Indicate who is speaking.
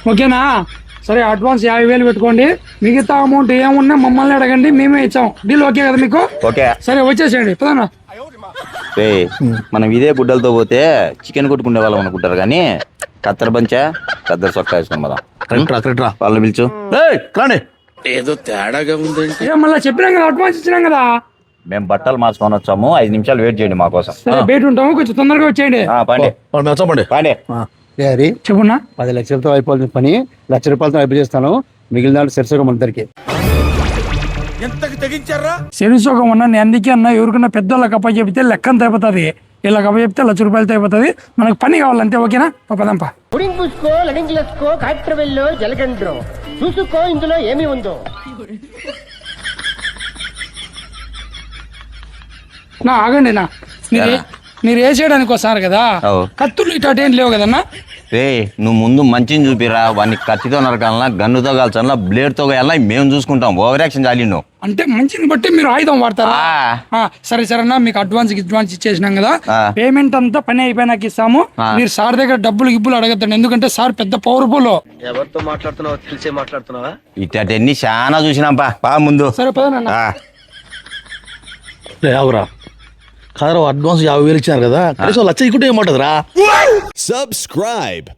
Speaker 1: ఓకేనా? సరే అడ్వాన్స్ 50,000 పెట్టుకోండి, మిగతా అమౌంట్ ఏమున్నా మమ్మల్ని అడగండి, మేమే ఇచ్చాం. డీల్ ఓకే కదా మీకు?
Speaker 2: ఓకే.
Speaker 1: సరే వచ్చేసేయండి పదనా.
Speaker 2: మనం ఇదే గుడ్డలతో పోతే చికెన్ కొట్టుకునే వాళ్ళం అనుకుంటారు కానీ కత్తెర బంచా కద్దరు చొక్కా వేసుకుని పదాం.
Speaker 3: కరెక్ట్ రా.
Speaker 2: వాళ్ళని పిలుచు.
Speaker 3: రాండి.
Speaker 4: ఏదో తేడాగా ఉందండి.
Speaker 1: మళ్ళీ చెప్పినాం కదా, అడ్వాన్స్ ఇచ్చినాం కదా.
Speaker 2: మేము బట్టలు మార్చుకొని వచ్చాము, 5 నిమిషాలు వెయిట్ చేయండి మా కోసం.
Speaker 1: సరే బయట ఉంటాము, కొంచెం తొందరగా వచ్చేయండి.
Speaker 3: చెప్పండి.
Speaker 2: పాండే
Speaker 5: హరి,
Speaker 1: చెప్పున్నా.
Speaker 5: 10 లక్షలతో అయిపోతుంది పని, 1,00,000 రూపాయలతో అయిపోయి చేస్తాను. మిగిలిన దాంట్లో సరిసగం అందరికి.
Speaker 1: శరీసోగం ఉన్నా నేను అందుకే అన్న, ఎవరికన్నా పెద్దోళ్ళకి అప్ప చెబితే లెక్కంత అయిపోతుంది, ఇలా అప్ప చెప్తే 1,00,000 రూపాయలతో అయిపోతుంది. మనకు పని కావాలంతే. ఓకేనా? పదంపా.
Speaker 6: పుడింగ్ పూసుకో, లడింగ్ లస్కో, కాట్ర వెల్లో, జలగండ్రో చూసుకో ఇందులో ఏమి ఉందో.
Speaker 1: నా ఆగండి నా, మీరు వేసేయడానికి వస్తారు కదా, కత్తులు ఇటు ఏం లేవు కదన్నా.
Speaker 2: రే నువ్వు ముందు మంచిని చూపిరా, వాడిని కత్తితో నరకాలన్నా, గన్నుతో కాల్చాలన్నా, బ్లేడ్ తో కాయాలన్నా మేము చూసుకుంటాం. ఓవర్ యాక్షన్ చాలి నువ్వు.
Speaker 1: అంటే మంచిని బట్టి మీరు ఆయుధం వాడతారా? సరే సరేనా, మీకు అడ్వాన్స్ ఇచ్చేసినాం కదా, పేమెంట్ అంతా పని అయిపోయినాక ఇస్తాము. మీరు సార్ దగ్గర డబ్బులు గిబ్బులు అడగద్దండి, ఎందుకంటే సార్ పెద్ద పవర్ఫుల్.
Speaker 4: ఎవరితో మాట్లాడుతున్నావో తెలిసే మాట్లాడుతున్నావా?
Speaker 2: ఇట్టన్నీ చాలా చూసినాం పా ముందు.
Speaker 1: సరే పదనన్నా.
Speaker 3: అవురా కాదు, అడ్వాన్స్ 50,000 ఇచ్చినారు కదా, కనీసం 1,00,000 ఇకుంటే ఏమంటది రా.
Speaker 7: Subscribe.